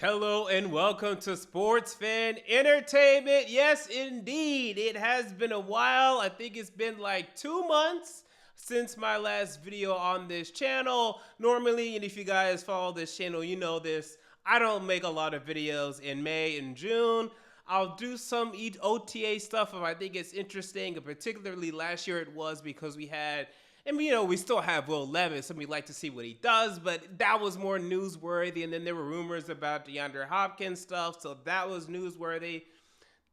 Hello and welcome to Sports Fan Entertainment. Yes, indeed. It has been a while. I think it's been like 2 months since my last video on this channel. Normally, and if you guys follow this channel, you know this, I don't make a lot of videos in May and June. I'll do some OTA stuff if I think it's interesting, and particularly last year it was because we had, and we still have Will Levis, and we like to see what he does, but that was more newsworthy. And then there were rumors about DeAndre Hopkins stuff, so that was newsworthy.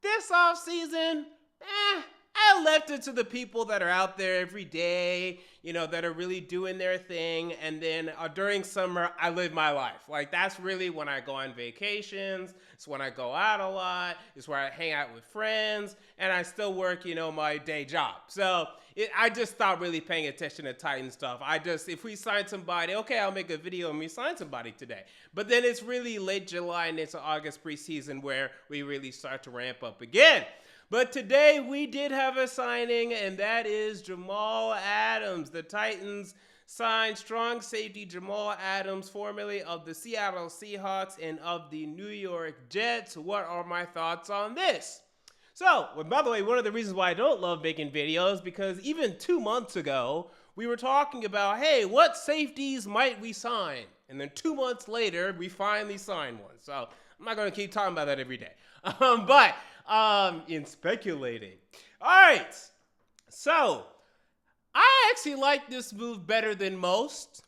This offseason, I left it to the people that are out there every day, that are really doing their thing. And then during summer, I live my life. Like, that's really when I go on vacations. It's when I go out a lot. It's where I hang out with friends. And I still work, my day job. So I just stopped really paying attention to Titan stuff. If we sign somebody, okay, I'll make a video and we sign somebody today. But then it's really late July and into August preseason where we really start to ramp up again. But today we did have a signing, and that is Jamal Adams. The Titans signed strong safety Jamal Adams, formerly of the Seattle Seahawks and of the New York Jets. What are my thoughts on this? So, by the way, one of the reasons why I don't love making videos, because even 2 months ago, we were talking about, hey, what safeties might we sign? And then 2 months later, we finally signed one. So, I'm not going to keep talking about that every day. In speculating. All right. So, I actually like this move better than most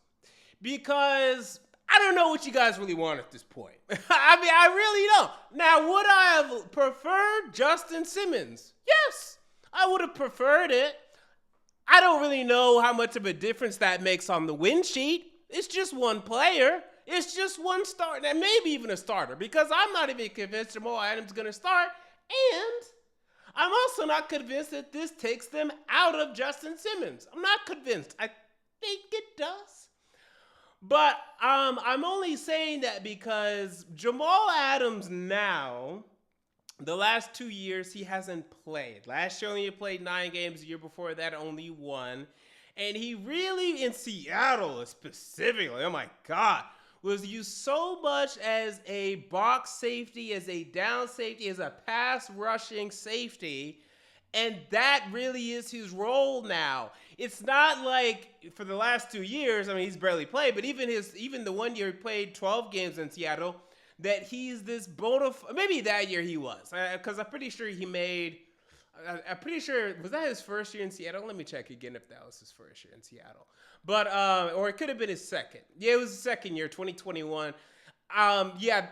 because I don't know what you guys really want at this point. I really don't. Now, would I have preferred Justin Simmons? Yes, I would have preferred it. I don't really know how much of a difference that makes on the win sheet. It's just one player. It's just one start, and maybe even a starter, because I'm not even convinced Jamal Adams is going to start, and I'm also not convinced that this takes them out of Justin Simmons. I'm not convinced. I think it does. But I'm only saying that because Jamal Adams now, the last 2 years, he hasn't played. Last year only played 9 games. The year before that, only 1. And he really, in Seattle specifically, oh my God, was used so much as a box safety, as a down safety, as a pass rushing safety. And that really is his role now. It's not like for the last 2 years, he's barely played, but even the 1 year he played 12 games in Seattle, that he's this maybe that year he was, because I'm pretty sure was that his first year in Seattle? Let me check again if that was his first year in Seattle. But, or it could have been his second. Yeah, it was his second year, 2021.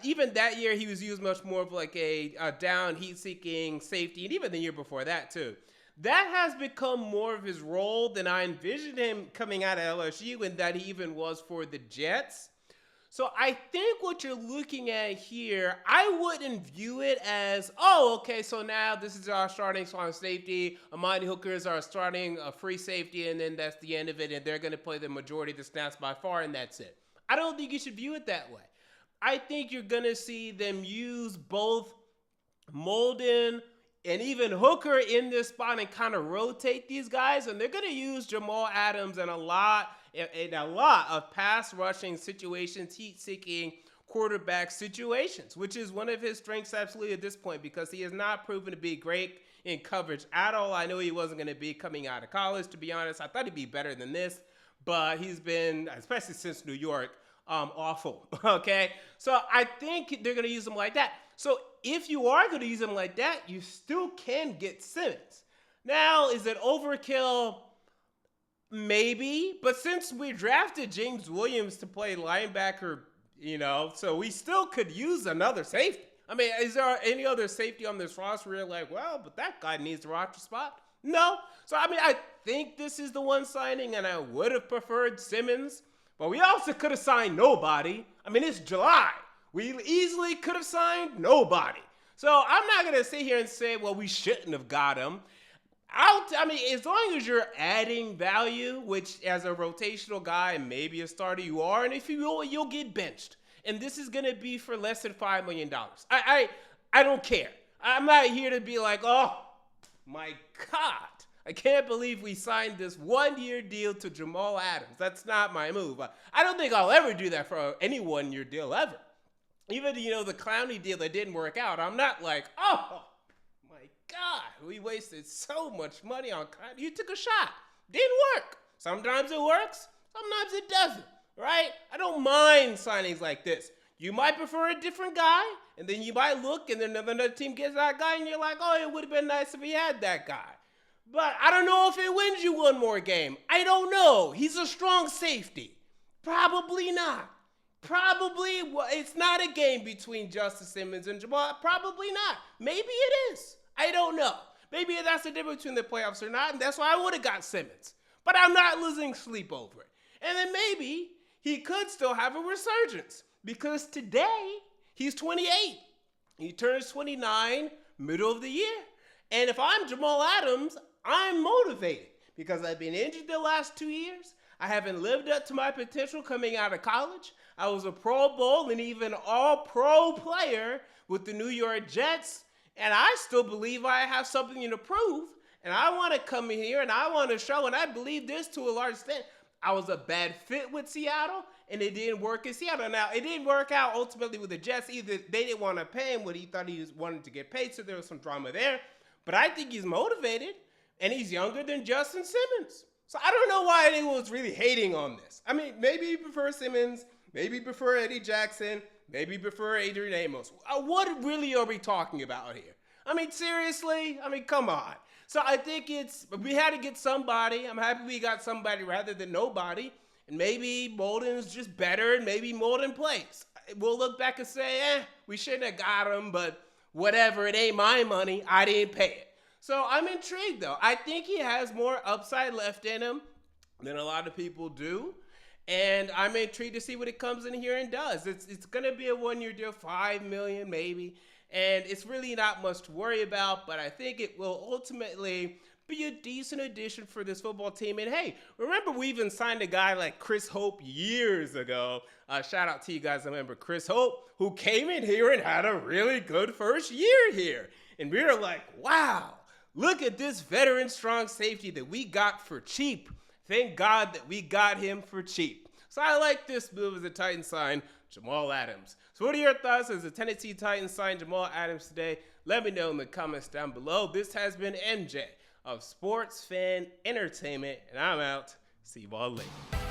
Even that year he was used much more of like a down heat-seeking safety, and even the year before that too. That has become more of his role than I envisioned him coming out of LSU, and that he even was for the Jets. So I think what you're looking at here, I wouldn't view it as, oh, okay, so now this is our starting strong safety. Amani Hooker is our starting free safety, and then that's the end of it, and they're going to play the majority of the snaps by far, and that's it. I don't think you should view it that way. I think you're going to see them use both Molden and even Hooker in this spot and kind of rotate these guys, and they're going to use Jamal Adams in a lot of pass rushing situations, heat-seeking quarterback situations, which is one of his strengths absolutely at this point, because he has not proven to be great in coverage at all. I know he wasn't going to be coming out of college, to be honest. I thought he'd be better than this, but he's been, especially since New York, awful, okay? So I think they're going to use him like that. So if you are going to use him like that, you still can get Simmons. Now, is it overkill? Maybe, but since we drafted James Williams to play linebacker, so we still could use another safety. Is there any other safety on this roster where you're like, well, but that guy needs a roster spot? No. So, I think this is the one signing, and I would have preferred Simmons, but we also could have signed nobody. It's July. We easily could have signed nobody. So I'm not going to sit here and say, well, we shouldn't have got him. As long as you're adding value, which as a rotational guy and maybe a starter you are, and if you will, you'll get benched. And this is going to be for less than $5 million. I don't care. I'm not here to be like, oh, my God, I can't believe we signed this 1-year deal to Jamal Adams. That's not my move. I don't think I'll ever do that for any 1-year deal ever. even, the Clowney deal that didn't work out, I'm not like, oh my God, we wasted so much money on Clowney. You took a shot. Didn't work. Sometimes it works. Sometimes it doesn't, right? I don't mind signings like this. You might prefer a different guy, and then you might look, and then another team gets that guy, and you're like, oh, it would have been nice if he had that guy. But I don't know if it wins you one more game. I don't know. He's a strong safety. Probably not. Probably, it's not a game between Justice Simmons and Jamal. Probably not. Maybe it is. I don't know. Maybe that's the difference between the playoffs or not, and that's why I would have got Simmons. But I'm not losing sleep over it. And then maybe he could still have a resurgence, because today he's 28. He turns 29 middle of the year. And if I'm Jamal Adams, I'm motivated because I've been injured the last 2 years. I haven't lived up to my potential coming out of college. I was a Pro Bowl and even all-pro player with the New York Jets, and I still believe I have something to prove, and I want to come in here and I want to show, and I believe this to a large extent. I was a bad fit with Seattle, and it didn't work in Seattle. Now, it didn't work out ultimately with the Jets either. They didn't want to pay him what he thought he wanted to get paid, so there was some drama there. But I think he's motivated, and he's younger than Justin Simmons. So I don't know why anyone was really hating on this. I mean, maybe you prefer Simmons, maybe you prefer Eddie Jackson, maybe you prefer Adrian Amos. What really are we talking about here? I mean, seriously? I mean, come on. So I think we had to get somebody. I'm happy we got somebody rather than nobody. And maybe Molden's just better, and maybe Molden plays. We'll look back and say, we shouldn't have got him, but whatever, it ain't my money. I didn't pay it. So I'm intrigued, though. I think he has more upside left in him than a lot of people do. And I'm intrigued to see what it comes in here and does. It's going to be a one-year deal, $5 million maybe. And it's really not much to worry about, but I think it will ultimately be a decent addition for this football team. And hey, remember we even signed a guy like Chris Hope years ago. Shout out to you guys. I remember Chris Hope, who came in here and had a really good first year here. And we were like, wow, look at this veteran strong safety that we got for cheap. Thank God that we got him for cheap. So I like this move as a Titans sign Jamal Adams. So what are your thoughts as a Tennessee Titans sign Jamal Adams today? Let me know in the comments down below. This has been MJ of Sports Fan Entertainment, and I'm out. See you all later.